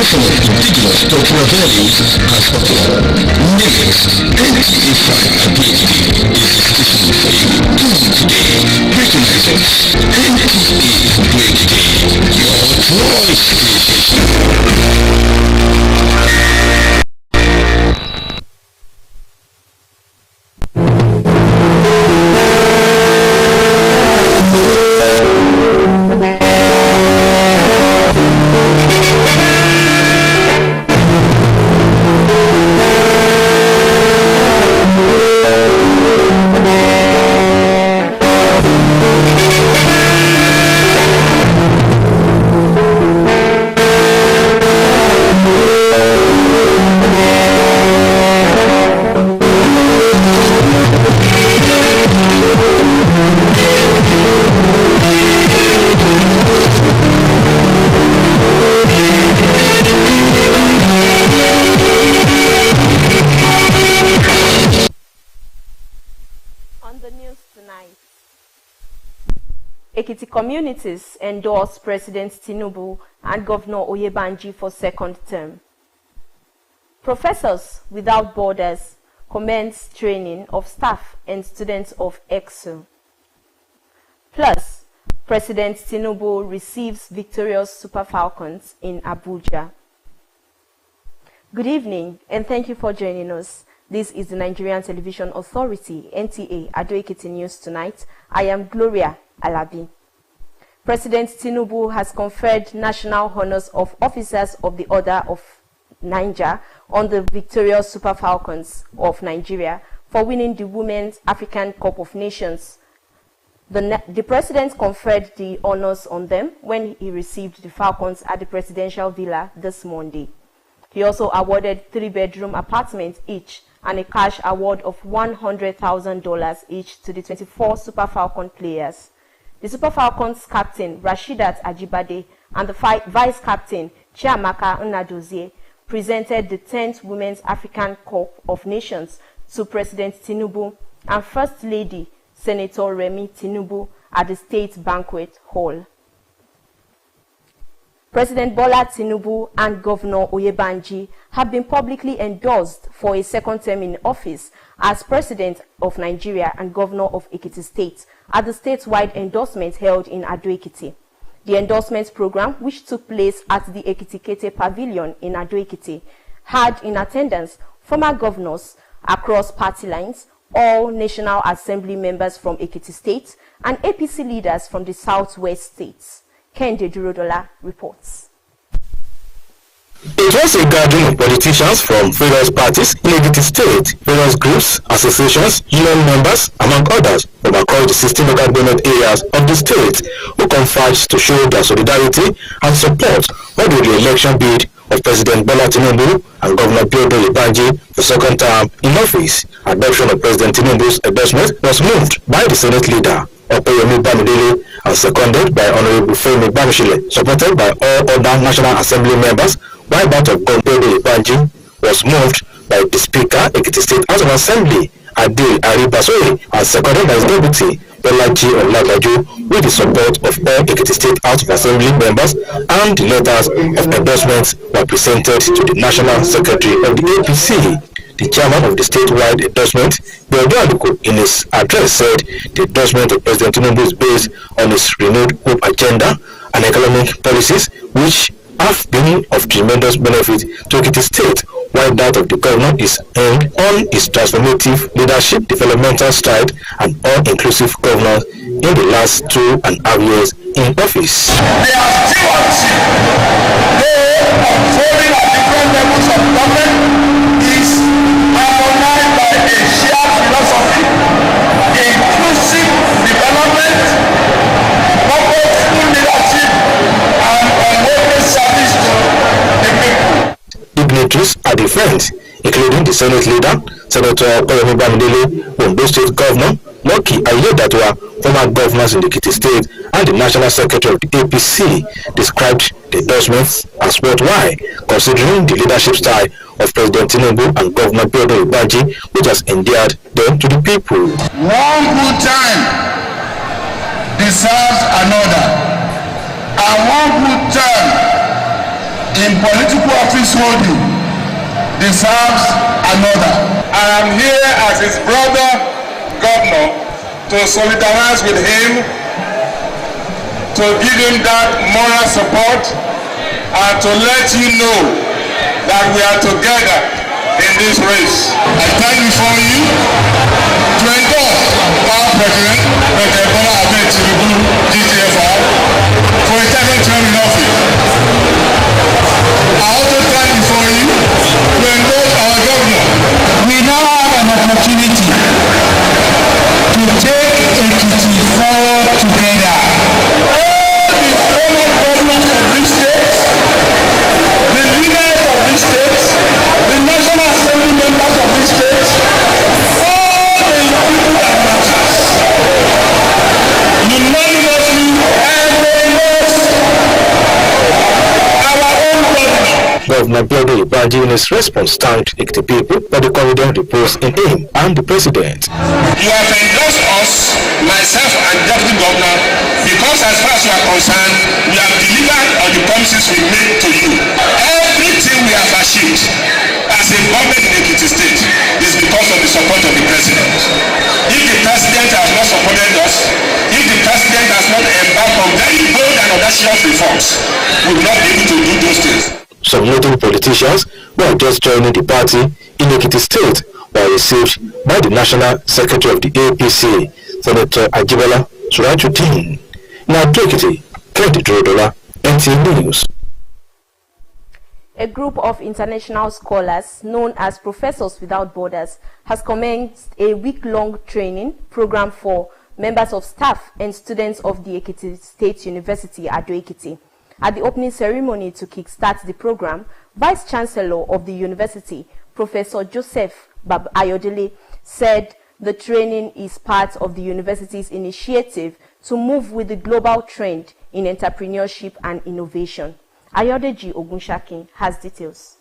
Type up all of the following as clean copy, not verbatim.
promotion of indigenous cultural values as popular. Next, Nta Ado Ekiti is exclusively for you. Tune today. Patronizing Nta Ado Ekiti, your voice station. On the news tonight, Ekiti communities endorse President Tinubu and Governor Oyebanji for second term. Professors Without Borders commence training of staff and students of EXU. Plus, President Tinubu receives victorious Super Falcons in Abuja. Good evening and thank you for joining us. This is the Nigerian Television Authority, Nta Ado Ekiti News Tonight. I am Gloria Alabi. President Tinubu has conferred national honors of officers of the Order of Niger on the victorious Super Falcons of Nigeria for winning the Women's African Cup of Nations. The president conferred the honors on them when he received the Falcons at the Presidential Villa this Monday. He also awarded 3-bedroom apartments each and a cash award of $100,000 each to the 24 Super Falcon players. The Super Falcons captain Rashidat Ajibade and the vice captain Chiamaka Nnadozie presented the 10th Women's African Cup of Nations to President Tinubu and First Lady Senator Remi Tinubu at the State Banquet Hall. President Bola Tinubu and Governor Oyebanji have been publicly endorsed for a second term in office as President of Nigeria and Governor of Ekiti State at the statewide endorsement held in Ado Ekiti. The endorsement program, which took place at the Ekiti Kete Pavilion in Ado Ekiti, had in attendance former governors across party lines, all National Assembly members from Ekiti State, and APC leaders from the southwest states. Kende Durodola reports. It was a gathering of politicians from various parties in Ekiti State, various groups, associations, union members, among others, from across the 16 local government areas of the state, who converged to show their solidarity and support for the re-election bid of President Bola Tinubu and Governor Oyebanji for second term in office. Adoption of President Tinubu's endorsement was moved by the Senate leader, Okoyemi Bamidele, and seconded by Honorable Femi Bamishile, supported by all other National Assembly members, while that of Governor Oyebanji was moved by the Speaker, Ekiti State House of Assembly, Adil Aribasoye, and seconded by his deputy, Bolaji Olagbaju, with the support of all Ekiti State House of Assembly members, and the letters of endorsements were presented to the National Secretary of the APC. The chairman of the statewide endorsement, Biodo Aluko, in his address said the endorsement of President Tinubu is based on his renewed hope agenda and economic policies which have been of tremendous benefit to Ekiti State, while that of the governor is aimed on his transformative leadership, developmental stride, and all-inclusive governance in the last 2.5 years in office. They are still at unfolding at different levels of government is harmonized by a shared philosophy, inclusive development, purposeful leadership, and unwavering service to the people. Dignitaries at the event, including the Senate leader, Senator Okoyemi Bamidele, Ondo State Governor, Lucky Aiyedatiwa, former governors in the Ekiti State, and the National Secretary of the APC, described the endorsements as worthwhile, considering the leadership style of President Tinubu and Governor Oyebanji, which has endeared them to the people. One good time deserves another, and one good term in political office holding deserves another. I am here as his brother governor to solidarize with him, to give him that moral support, and to let you know that we are together in this race. I stand before you to endorse our President, President Nta Ado Ekiti, GTFR, for a second term in office. I also stand before you to endorse our governor. We now have an opportunity to take Ekiti forward together. All the former governors of this state, the leaders of this state, the National Assembly members of this state, all the people that matters, unanimously endorse our own governor. Governor Biodun Ibaji in his response thanked Ekiti people for the confidence reposed in him and the president. You have endorsed us, myself and Deputy Governor, because as far as you are concerned, we have delivered on the promises we made to you. Everything we have achieved as a government in Ekiti State is because of the support of the president. If the president has not supported us, if the president has not embarked on very bold and audacious reforms, we will not be able to do those things. Some notable politicians who are just joining the party in Ekiti State were received by the National Secretary of the APC, Senator Ajibola Surajuddin. Nta Ado Ekiti, Nta News. A group of international scholars known as Professors Without Borders has commenced a week-long training program for members of staff and students of the Ekiti State University, Ado Ekiti. At the opening ceremony to kickstart the program, Vice-Chancellor of the university, Professor Joseph Ayodele, said the training is part of the university's initiative to move with the global trend in entrepreneurship and innovation. Ayodeji Ogunshakin has details.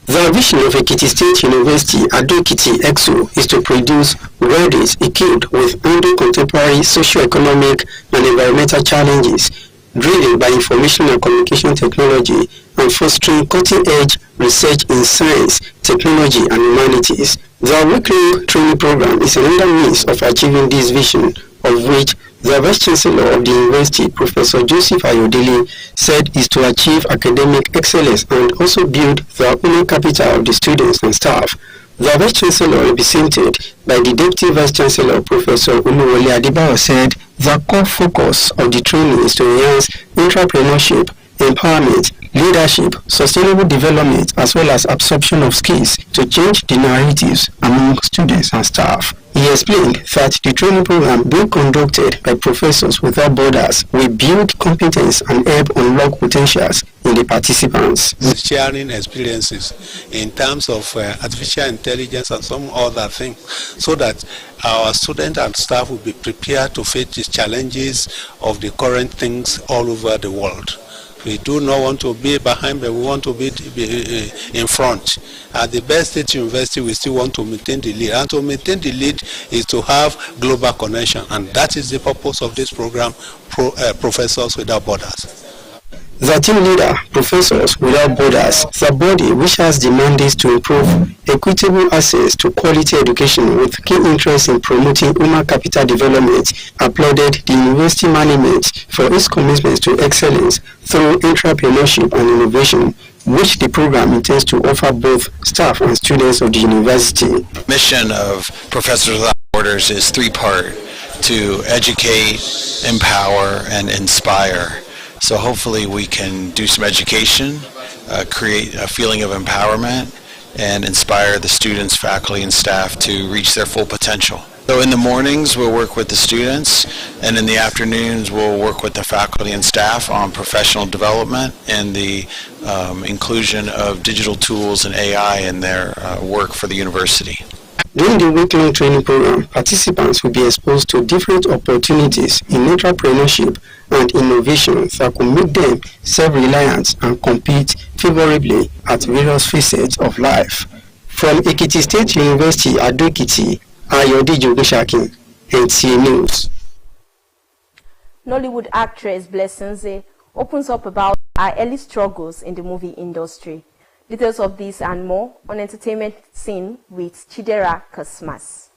The vision of Ekiti State University Ado Ekiti EXO is to produce graduates equipped with handling contemporary socio-economic and environmental challenges, driven by information and communication technology, and fostering cutting-edge research in science, technology, and humanities. The weekly training program is another means of achieving this vision, of which the Vice-Chancellor of the University, Professor Joseph Ayodele, said is to achieve academic excellence and also build the human capital of the students and staff. The Vice-Chancellor, represented by the Deputy Vice-Chancellor, Professor Oluwole Adebayo, said the core focus of the training is to enhance entrepreneurship, empowerment, leadership, sustainable development, as well as absorption of skills to change the narratives among students and staff. He explained that the training program being conducted by Professors Without Borders will build competence and help unlock potentials in the participants. Sharing experiences in terms of artificial intelligence and some other things, so that our students and staff will be prepared to face the challenges of the current things all over the world. We do not want to be behind, but we want to be in front. At the best state university, we still want to maintain the lead. And to maintain the lead is to have global connection. And that is the purpose of this program, Professors Without Borders. The team leader, Professors Without Borders, the body which has the mandate to improve equitable access to quality education with key interest in promoting human capital development, applauded the university management for its commitment to excellence through entrepreneurship and innovation, which the program intends to offer both staff and students of the university. Mission of Professors Without Borders is three-part: to educate, empower, and inspire. So hopefully we can do some education, create a feeling of empowerment, and inspire the students, faculty, and staff to reach their full potential. So in the mornings we'll work with the students, and in the afternoons we'll work with the faculty and staff on professional development and the inclusion of digital tools and AI in their work for the university. During the week-long training program, participants will be exposed to different opportunities in entrepreneurship and innovation that could make them self-reliant and compete favorably at various facets of life. From Ekiti State University, Ado Ekiti, Ayodeji Ogunshakin, Nta News. Nollywood actress Blessingze opens up about our early struggles in the movie industry. Details of this and more on Entertainment Scene with Chidera Kasmas.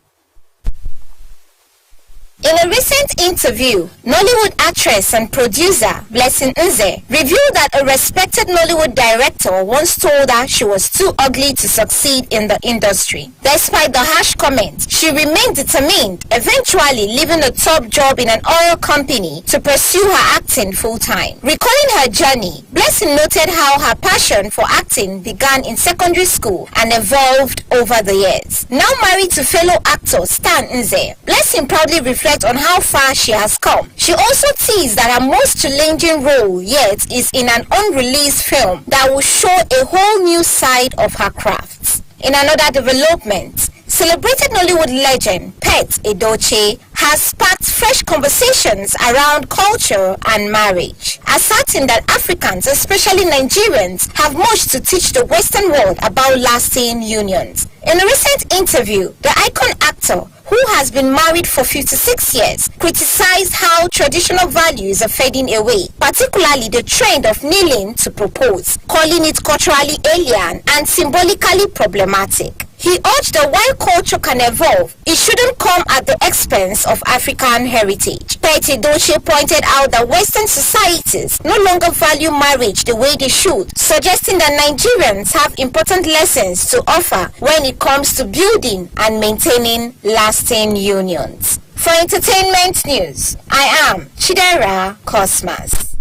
In a recent interview, Nollywood actress and producer Blessing Nze revealed that a respected Nollywood director once told her she was too ugly to succeed in the industry. Despite the harsh comments, she remained determined, eventually leaving a top job in an oil company to pursue her acting full-time. Recalling her journey, Blessing noted how her passion for acting began in secondary school and evolved over the years. Now married to fellow actor Stan Nze, Blessing proudly reflects on how far she has come. She also teased that her most challenging role yet is in an unreleased film that will show a whole new side of her craft. In another development, celebrated Nollywood legend Pet Edochie has sparked fresh conversations around culture and marriage, asserting that Africans, especially Nigerians, have much to teach the Western world about lasting unions. In a recent interview, the icon actor, who has been married for 56 years, criticized how traditional values are fading away, particularly the trend of kneeling to propose, calling it culturally alien and symbolically problematic. He urged that while culture can evolve, it shouldn't come at the expense of African heritage. Pet Edochie pointed out that Western societies no longer value marriage the way they should, suggesting that Nigerians have important lessons to offer when it comes to building and maintaining lasting unions. For entertainment news, I am Chidera Cosmas.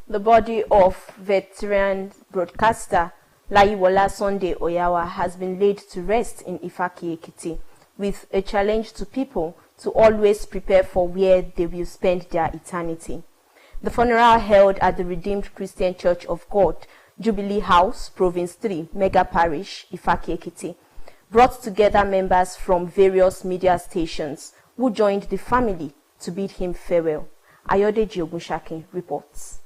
The body of veteran broadcaster Layiwola Sunday Oyawa has been laid to rest in Nta Ado Ekiti, with a challenge to people to always prepare for where they will spend their eternity. The funeral held at the Redeemed Christian Church of God, Jubilee House, Province 3, Mega Parish, Nta Ado Ekiti, brought together members from various media stations who joined the family to bid him farewell. Ayodeji Ogunshake reports.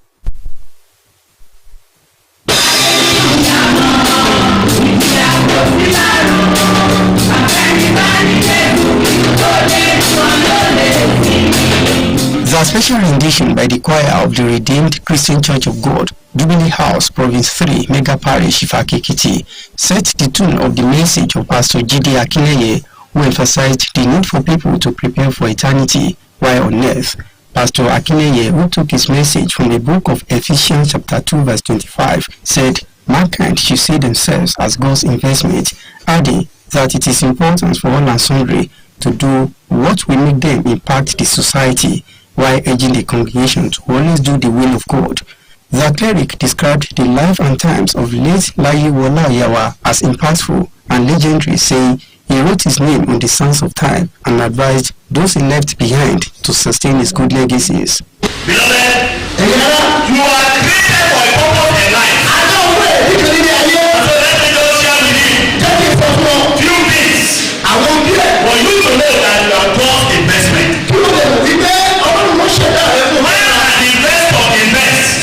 The special rendition by the choir of the Redeemed Christian Church of God, Jubilee House, Province 3, Mega Parish, Nta Ado Ekiti, set the tune of the message of Pastor Jide Akinleye, who emphasized the need for people to prepare for eternity while on earth. Pastor Akinleye, who took his message from the book of Ephesians chapter 2 verse 25, said, "Mankind should see themselves as God's investment," adding that it is important for all and sundry to do what will make them impact the society, while urging the congregation to always do the will of God. The cleric described the life and times of late Layiwola Oyawa as impactful and legendary, saying he wrote his name on the sands of time and advised those he left behind to sustain his good legacies. Beloved, you are created for a purpose in life. So let me just share with you few things. For you to know that you are God's investment. When an investor invests,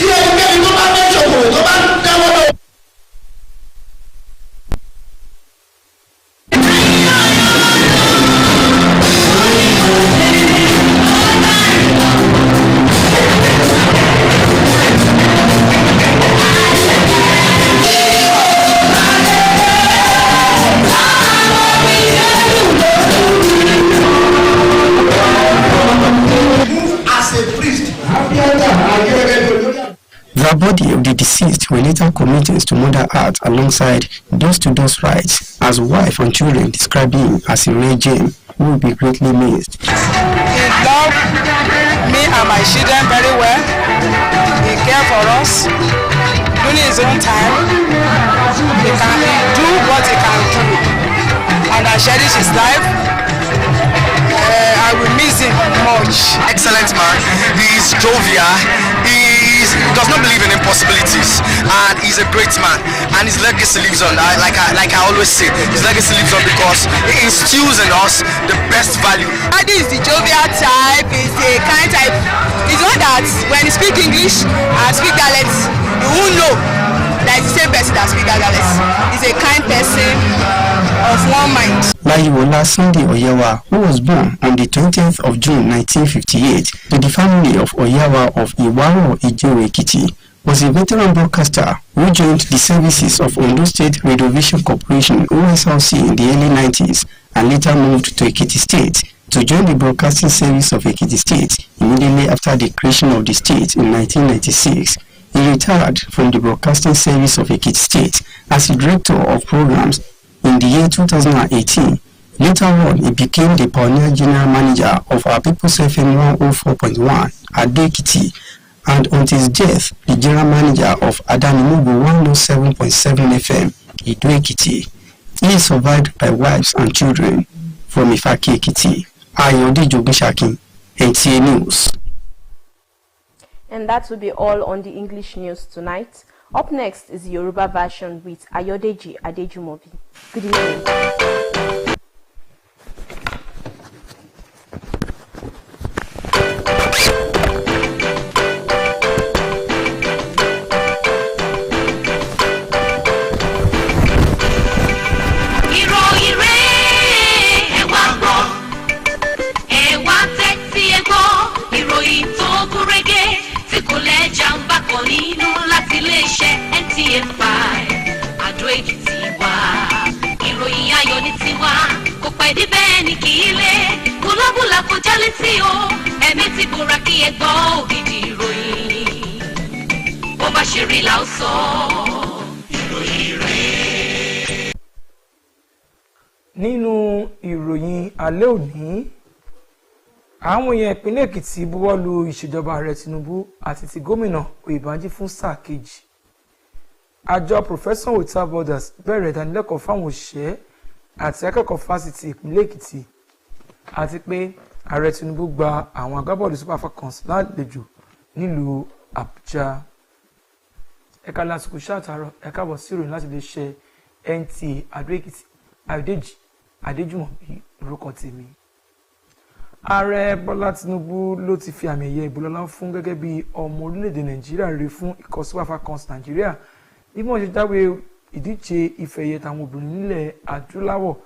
The body of the deceased were later committed to Mother Earth alongside dust-to-dust rites, as wife and children described him as a rare gem who will be greatly missed. He loved me and my children very well. He cared for us. During his own time, he can do what he can do. And I cherish his life. I will miss him much. Excellent man. He's jovial. He does not believe in impossibilities, and he's a great man. And his legacy lives on. Like I always say, his legacy lives on because he instills in us the best value. Adi is the jovial type. He's the kind type. He's one that when he speaks English and speak dialects, you won't know that it's the same person. person that speaks Gagales. He's a kind person of one mind. Layiwola Sunday Oyewa, who was born on the 20th of June 1958 to the family of Oyewa of Iwaro Ado Ekiti, was a veteran broadcaster who joined the services of Ondo State Radio Vision Corporation (OSRC) in the early 90s and later moved to Ekiti State to join the broadcasting service of Ekiti State immediately after the creation of the state in 1996. He retired from the broadcasting service of Ekiti State as the director of programs in the year 2018. Later on, he became the pioneer general manager of our People's FM 104.1 Ado Ekiti, and until his death, the general manager of Adanimogo 107.7 FM Ado Ekiti. He is survived by wives and children from Ifaki Ekiti. Ayodeji Ogunshakin, NTA News. And that will be all on the English news tonight. Up next is the Yoruba version with Ayodeji Adejumobi. Good evening. Nta Ado Ekiti wa ìròyìn ayọ̀ ní tiwa kò pẹ́ dé bẹ́ẹ̀ ni kì í lé búlábúlá kò jálé tí o ẹ̀mí ti búra kí ẹ gbọ́ ògidì ìròyìn bó bá ṣe rí la ó sọ ìròyìn rẹ̀. Nínú ìròyìn alẹ́ òní, àwọn èèyàn ìpínlẹ̀ Èkìtì buwọ́lu ìṣèjọba ààrẹ Tinubu àti ti gómìnà Oyèbánjí fún sáà kejì. Àjọ Professional Without Borders bẹ̀rẹ̀ ìdánilẹ́kọ̀ọ́ fáwọn òṣìṣẹ́ àti akẹ́kọ̀ọ́ fásitì ìpínlẹ̀ Èkìtì àti pé ààrẹ Tinubu gba àwọn agbábọ́ọ̀lù Super Falcons lálejò nílùú Àbújá. Ẹ̀ka lásìkò ṣàtàrọ̀ ẹ̀ka bọ̀ sí ìròyìn láti lè ṣe Nta Ado Ekiti Ayodeji Adejumobi lórúkọ tèmi. Ààrẹ Bọ́lá Tinubu ló ti fi àmì ẹ̀yẹ ìgbọ́lọ́lá fún gẹ́gẹ́ bí ọmọ orílẹ̀-èdè Nàìjíríà rere fún ikọ̀ Super Falcons Nàìjíríà bí wọ́n ṣe jáwé ìdíje ife ẹ̀yẹ tàwọn obìnrin nílẹ̀ adúláwọ̀.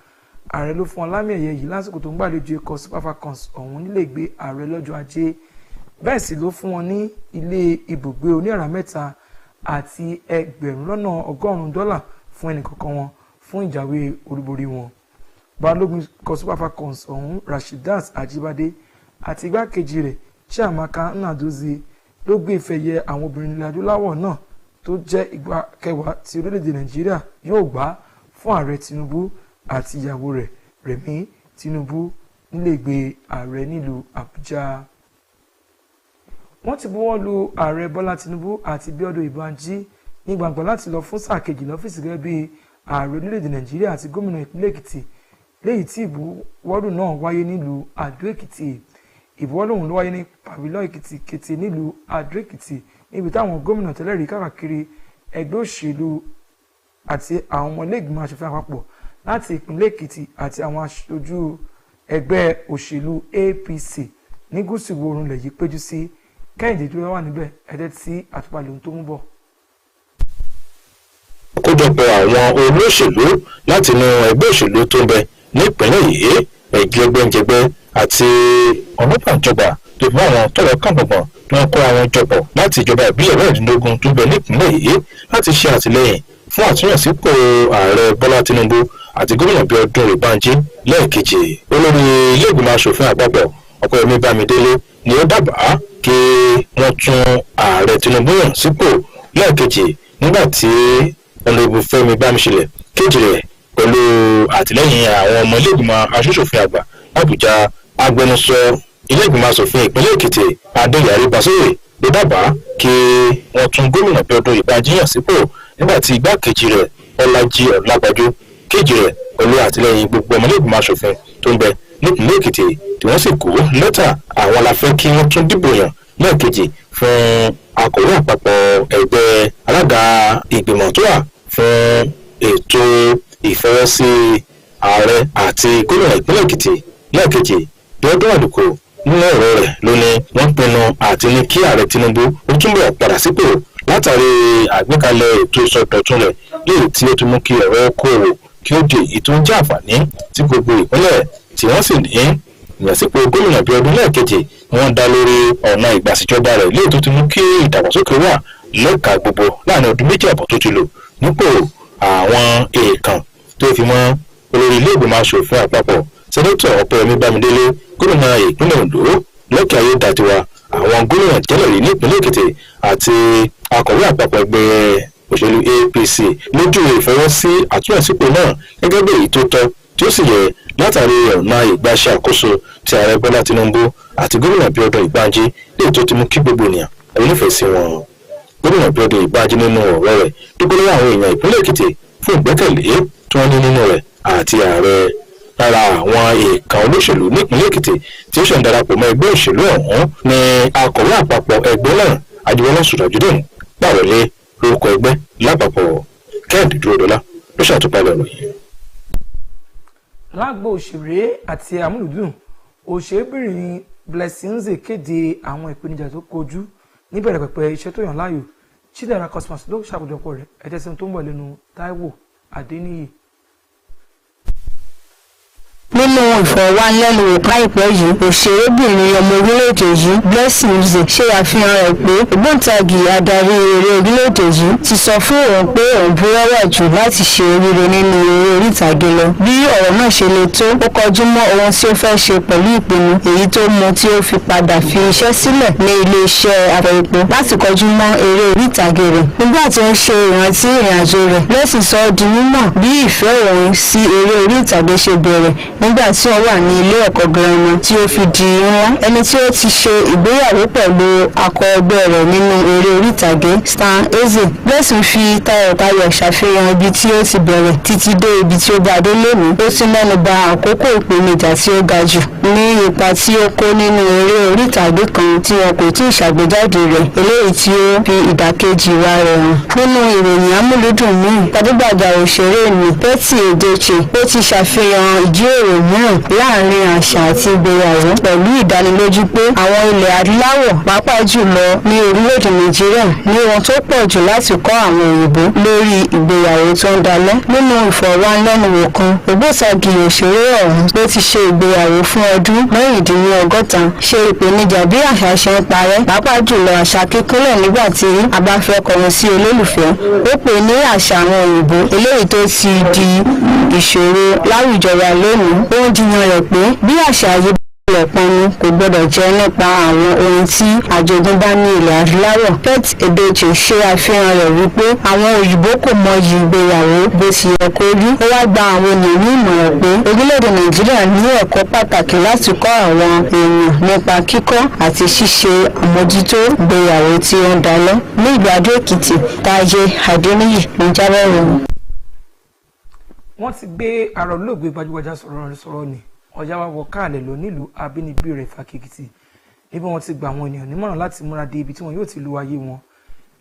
Ààrẹ ló fún ọlámì ẹ̀yẹ yìí lásìkò tó ń gbàlejò ikọ̀ Super Falcons ọ̀hún nílé ìgbé ààrẹ lọ́jọ́ Ajé. Bẹ́ẹ̀ sì ló fún wọn ní ilé ibùgbé oníyàrá mẹ́ta àti $1,100 fún ẹnìkọ̀ọ̀kan wọn fún ìjáwé olúborí wọn. Balógun ikọ̀ Super Falcons ọ̀hún Rasheedat Ajibade àti igbákejì rẹ̀ Chiamaka Nnadozie ló gbé ife ẹ̀yẹ àwọn obìnrin ilẹ̀ adúláwọ̀ náà tó jẹ́ ìgbà kẹwàá tí orílẹ̀-èdè Nàìjíríà yóò gbà fún ààrẹ Tinubu àti ìyàwó rẹ̀ Rẹ̀mí Tinubu nílé ìgbé ààrẹ nílùú Àbújá. Wọ́n ti buwọ́ lu ààrẹ Bọ́lá Tinubu àti Bíọ́dún Ìbánjí ní gbangba láti lọ fún sáà kejì lọ́fíìsì gẹ́gẹ́ bí ààrẹ orílẹ̀-èdè Nàìjíríà àti gómìnà ìpínlẹ̀ Èkìtì, léyìí tí ìbuwọ́lù náà wáyé nílùú Àdó Èkìtì. Ìbuwọ́lù ọ̀hún ló wáyé ní pavilion Èkìtì Kété nílùú Àdó Èkìtì níbi táwọn gómìnà tẹ́lẹ̀ rí káàkiri ẹgbẹ́ òṣèlú àti àwọn ọmọ ilé-ìgbìmọ̀ aṣòfin àpapọ̀ láti ìpínlẹ̀ Èkìtì àti àwọn aṣojú ẹgbẹ́ òṣèlú APC ní gúúsù ìwọ̀ oòrùn ilẹ̀ yìí péjú sí. Kẹ́hìndé tó wà níbẹ̀ ẹ̀dẹ́ tí àtúpalẹ̀ ohun tó ń bọ̀. Àkójọpọ̀ àwọn olóṣèlú láti inú ẹgbẹ́ òṣèlú tó ń bẹ nípìnlẹ̀ yìí, ẹgbẹ́jẹgbẹ́ àti ọlọ́pàá ìjọba tó fi àwọn tọ́rọ̀ kàngbọ̀ngbọ̀n náà kó àwọn jọpọ̀ láti ìjọba ìbílẹ̀ mẹ́rìndínlógún tó ń bẹ nípìnlẹ̀ yìí láti ṣe àtìlẹ́yìn fún àtúnyẹ̀sípò ààrẹ Bọ́lá Tinubu àti gómìnà Bíọ́dún Oyèbánjí lẹ́ẹ̀kejì. Olórí ilé ìgbìmọ̀ aṣòfin àpapọ̀ Ọpẹ́yẹmí Bámidélé ni ó dábàá kí wọ́n tún ààrẹ Tinubu yàn sípò lẹ́ẹ̀kejì nígbà tí ọ̀nàrẹ́bù Fẹ́mi Bámiṣílẹ̀ kejì rẹ̀ pẹ̀lú àtìlẹ́yìn àwọn ọmọ ilé ìgbìmọ̀ aṣòfin àgbà Àbújá. Agbẹnusọ ilé ìgbìmọ̀ aṣòfin ìpínlẹ̀ Èkìtì Adéyàrí Basóyè ló dábàá kí wọ́n tún gómìnà Bíọ́dún Oyèbánjí yàn sípò nígbà tí igbákejì rẹ̀ Ọlájí Ọlágbájú kejì rẹ̀ pẹ̀lú àtìlẹ́yìn gbogbo ọmọ ilé ìgbìmọ̀ aṣòfin tó ń bẹ nípìnlẹ̀ Èkìtì tí wọ́n sì kó lẹ́tà àwọn la fẹ́ kí wọ́n tún dìbò yàn lẹ́ẹ̀kejì fún akọ̀wé àpapọ̀ ẹgbẹ́ alága ìgbìmọ̀ tó wà fún ètò ìfọwọ́sí ààrẹ àti gómìnà ìpínlẹ̀ Èkìtì lẹ́ẹ̀kejì Bíọ́dún Àlùkò nínú ọ̀rọ̀ rẹ̀ ló ní wọ́n pinnu àti ní kí ààrẹ Tinubu ó túnbọ̀ padà sípò látàrí àgbékalẹ̀ ètò ìsọdọ̀tun rẹ̀ léyìí tí ó ti mú kí ọ̀rọ̀ okòwò kí ó di èyí tó ń jẹ́ àǹfààní tí gbogbo ìpínlẹ̀ tí wọ́n sì ní ìyànsípò gómìnà bí ọdún lẹ́ẹ̀kejì wọ́n dá lórí ọ̀nà ìgbàsíjọba rẹ̀ léyìí tó ti mú kí ìdàgbàsókè wà lẹ́ka gbogbo láàrin ọdún méjì àbọ̀ tó ti lò nípò àwọn èèkàn tó fi mọ́ olórí ilé ìgbìmọ̀ aṣòfin àpapọ̀ sẹ́nẹ́tọ̀ Ọpẹ́yẹmí Bámidélé gómìnà ìpínlẹ̀ Ondo Lẹ́kì Ayédàtiwa àwọn gómìnà tẹ́lẹ̀ rí ní ìpínlẹ̀ Èkìtì àti akọ̀wé àpapọ̀ ẹgbẹ́ òṣèlú APC lójú ìfọwọ́sí àtúnyẹ̀sípò náà gẹ́gẹ́ bí èyí tó tọ́ tí ó sì yẹ látàrí ọ̀nà ìgbàṣẹ àkóso ti ààrẹ Bọ́lá Tinubu àti gómìnà Bíọ́dún Ìbánjí léyìí tó ti mú kí gbogbo ènìyàn onífẹ̀ẹ́ sí wọn. gómìnà Bíọ́dún Ìbánjí nínú ọ̀rọ̀ rẹ̀ dúpẹ́ lọ́wọ́ àwọn èèyàn ìpínlẹ̀ Èkìtì fún ìgbẹ́kẹ̀lé tí wọ́n ní nínú rẹ̀ àti ààrẹ lára àwọn èèkàn olóṣèlú nípínlẹ̀ Èkìtì tí ó ṣe ń darapọ̀ mọ́ ẹgbẹ́ òṣèlú ọ̀hún ni akọ̀wé àpapọ̀ ẹgbẹ́ náà Ajíbọ́lá Sùràjúdìn gbàwọlé lórúkọ ẹgbẹ́ lápapọ̀. Kẹ́hìndé Dúródọlá ló ṣàtúpalẹ̀ ọ̀rọ̀ yìí. lágbo òṣèré àti amúlùdùn òṣèrébìnrin Blessing Nze kéde àwọn ìpèníjà tó kojú níbẹ̀rẹ̀ pẹ̀pẹ̀ iṣẹ́ tó yàn láàyò. Chidera Cosmas ló ṣàkójọpọ̀ rẹ̀ ẹ̀tẹ́sìn tó ń bọ̀ lẹ́nu Táíwò Adéníyì. nínú ìfọ̀rọ̀wánilẹ́nuwò láìpẹ́ yìí òṣèrébìnrin ọmọ orílẹ̀-èdè yìí Blessing Nze ṣe àfihàn rẹ̀ pé ògbóǹtagì adarí eré orílẹ̀-èdè yìí ti sọ fún òun pé òun búrẹ́wà jù láti ṣe oríire nínú eré orí ìtàgé lọ. bí ọ̀rọ̀ náà ṣe le tó ó kọjú mọ́ ohun tí ó fẹ́ ṣe pẹ̀lú ìpinnu èyí tó mú tí ó fi padà fi iṣẹ́ sílẹ̀ ní ilé-iṣẹ́ afẹ́epo láti kọjú mọ́ eré orí ìtàgé rẹ̀. nígbà tí ó ń ṣe ìrántí ìrìnàjò rẹ̀ Blessing sọ di mímọ̀ bí ìfẹ́ òun sí eré orí ìtàgé ṣe bẹ̀rẹ̀ nígbà tí ó wà ní ilé ẹ̀kọ́ girama tí ó fi di ńlá. ẹni tí ó ti ṣe ìgbéyàwó pẹ̀lú akọ ẹgbẹ́ rẹ̀ nínú eré orí ìtàgé Stan Eze. Blessing fi tayọ̀tayọ̀ ṣàfihàn ibi tí ó ti bẹ̀rẹ̀ títí dé ibi tí ó bá dé lónìí. ó sì mẹ́nu bà àkókò ìpèníjà tí ó ga jù ní ipa tí ó kó nínú eré orí ìtàgé kan tí wọn kò tí ì ṣàgbéjáde rẹ̀ eléyìí tí ó fi ìdàkejì wa rẹ̀ hàn. nínú ìròyìn amúlùdùn míì gbajúgbajà òṣèré ní Betty Edoche ó ti ṣàfihàn ìjíròrò mìíràn láàrin àṣà àti ìgbéyàwó pẹ̀lú ìdánilójú pé àwọn ilẹ̀ adúláwọ̀ pàápàá jùlọ ní orílẹ̀-èdè Nàìjíríà ní ohun tó pọ̀ jù láti kọ́ àwọn òyìnbó lórí ìgbéyàwó tó ń dalẹ̀. nínú ìfọ̀rọ̀wánilẹ́nuwò kan ògbóǹtagì òṣèré ọ̀hún ló ti ṣe ìgbéyàwó fún ọdún mẹ́rìndínlọ́gọ́ta ṣe ìpèníjà bí àṣà ṣe ń parẹ́ pàápàá jùlọ àṣà kíkúnlẹ̀ nígbà tí a bá fẹ́ kọrin sí olólùfẹ́. ó pè ní àṣà àwọn òyìnbó eléyìí tó ti di ìṣòro láwùjọ wa lónìí. ó ń jiyàn rẹ̀ pé bí àṣà yìí bẹ̀rẹ̀ pọnmi kò gbọdọ̀ jẹ́ nípa àwọn ohun tí àjogúnbá ní ilẹ̀ adúláwọ̀. Betty Edoche ṣe àfihàn rẹ̀ wípé àwọn òyìnbó kò mọyì ìgbéyàwó bó ti yẹ kó rí. ó wá gba àwọn ènìyàn ní ìmọ̀ràn pé orílẹ̀-èdè Nàìjíríà ní ẹ̀kọ́ pàtàkì láti kọ́ àwọn èèyàn nípa kíkọ́ àti ṣíṣe àmójútó ìgbéyàwó tí ó ń dalẹ̀. ní Nta Ado Ekiti Táyé Adéníyì ló ń jábọ̀ ròyìn. wọ́n ti gbé ara olóògbé gbajúgbajà sọ̀rọ̀ ní Ọ̀yáwá wọ káàlẹ̀ lọ nílùú abínibí rẹ̀ Ìfàkìkìtì níbi wọ́n ti gba àwọn ènìyàn nímọ̀ràn láti múra dé ibi tí wọ́n yóò ti lu ayé wọn.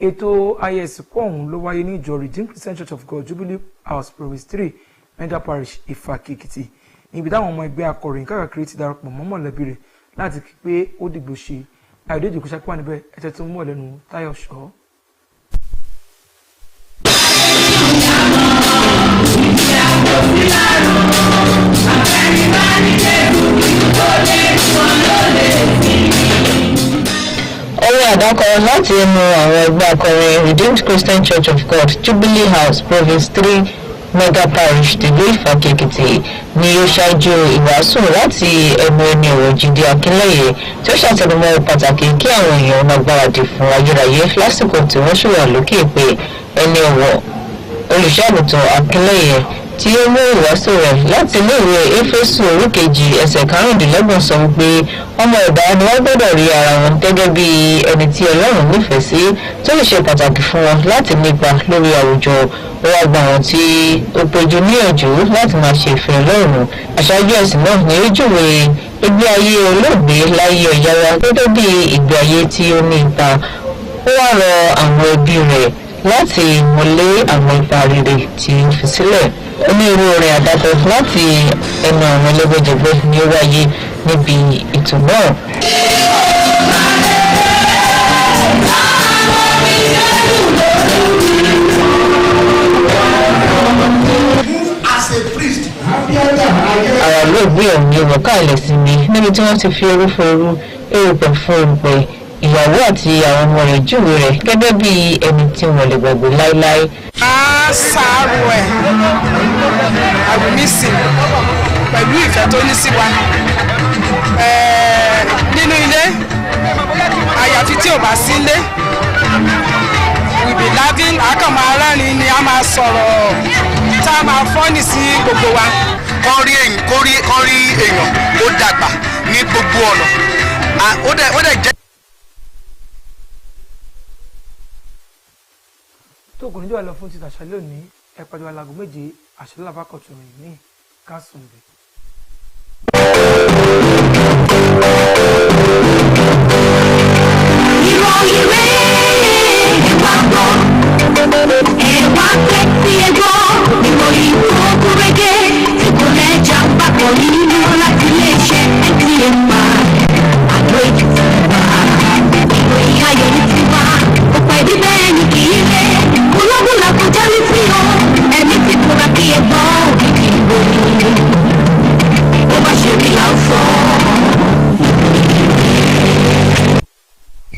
ètò ayẹyẹ ìsìnkú ọ̀hún ló wáyé ní ìjọ Redeemed Christian Church of God Jubilee House Province 3 Menda Parish Ìfàkìkìtì níbi táwọn ọmọ ẹgbẹ́ akọ̀ròyìn káàkiri ti darapọ̀ mọ́ mọ̀lẹ́bí rẹ̀ láti kí pé ó dìgbò ṣe. Ayọ̀dèjì Kòṣápá níbẹ̀ ẹ̀tẹ̀ tó ń mú ọ̀lẹ́nu Táyọ̀ Ṣọ́. Orí àdákọ láti ẹnu àwọn ẹgbẹ́ akọrin Redeemed Christian Church of God Jubilee House Province 3 Mega Parish tìlú Ìfàkìkìtì ni ó ṣáájú ìwàásù láti ẹnu ẹni ọ̀rọ̀ Jídé Akínlẹ́yẹ tí ó ṣàtẹnumọ́ pàtàkì kí àwọn èèyàn máa gbáradì fún ayérayé lásìkò tí wọ́n ṣì wà lókè pé ẹni ọ̀wọ̀ olùṣàgùtàn Akínlẹ́yẹ tí ó mú ìwàásù rẹ̀ láti iléèwé Éfésù orí kejì ẹsẹ̀ 25 sọ wípé ọmọ ẹ̀dá ni wọ́n gbọ́dọ̀ rí ara wọn gẹ́gẹ́ bí ẹni tí Ọlọ́run nífẹ̀ẹ́ sí tó lè ṣe pàtàkì fún wọn láti nípa lórí àwùjọ. ó wá gba àwọn tí ó péjú níyànjú láti máa ṣe ìfẹ́ Ọlọ́run. aṣáájú ẹ̀sìn náà ní ó júwe ìgbé ayé olóògbé Láyé Ọ̀yáwá gẹ́gẹ́ bí ìgbé ayé tí ó ní ipa. ó wá rọ àwọn ẹbí rẹ̀ láti mọ̀lé àwọn ipa rere tí ó fi sílẹ̀. onírúurú àdàpọ̀ láti ẹnu àwọn ẹlẹ́gbẹ́jẹgbẹ́ ni ó wáyé níbi ètò náà. Àwọn olóògbé ọ̀hún yóò wọ̀kàlẹ̀ sí mi níbi tí wọ́n ti fi orúfọ orú erùpẹ̀ fún erùpẹ̀ ìyàwó àti àwọn ọmọ rẹ̀ júwe rẹ̀ gẹ́gẹ́ bí ẹni tí wọ́n lè gbàgbé láéláé. Sáárù ẹ̀ àwùmísìn pẹ̀lú ìfẹ́ tó ní sí wa nínú ilé àyàfi tí ò bá sí ilé we be laughing àkànmọ́ aráàlú ni a máa sọ̀rọ̀ tá a máa fọ́nì sí gbogbo wa. kọ́ rí èèyàn ó dàgbà ní gbogbo ọ̀nà ó dẹ̀ jẹ́. tó kò ní jọ́ lọ fún ti tàṣà lónìí ẹ pàdé wa láago méje àṣẹ làbákọ̀tún rìn ní kásùn bẹ̀. ìròyìn rẹ̀ ẹ̀wà gbọ́ ẹ̀wà tẹ́tí ẹ̀gbọ́ ìròyìn tó gúnrégé tí kò lẹ́jà ń bàbọ̀ nínú láti iléeṣẹ́ NTA Ado Ekiti wá ìròyìn ayọ̀ ní tiwa ọ̀pọ̀ ẹ̀dí bẹ́ẹ̀ ni kì í lé kúlọ́bùlà kọjá létí o ẹni tí kúra kí ẹ gbọ́ òkìkí ìròyìn bó bá ṣe rí là ń sọ.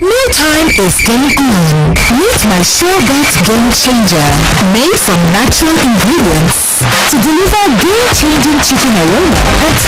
Mealtime is getting on. Meet my Suregut Game Changer, made from natural ingredients to deliver game-changing chicken aroma that's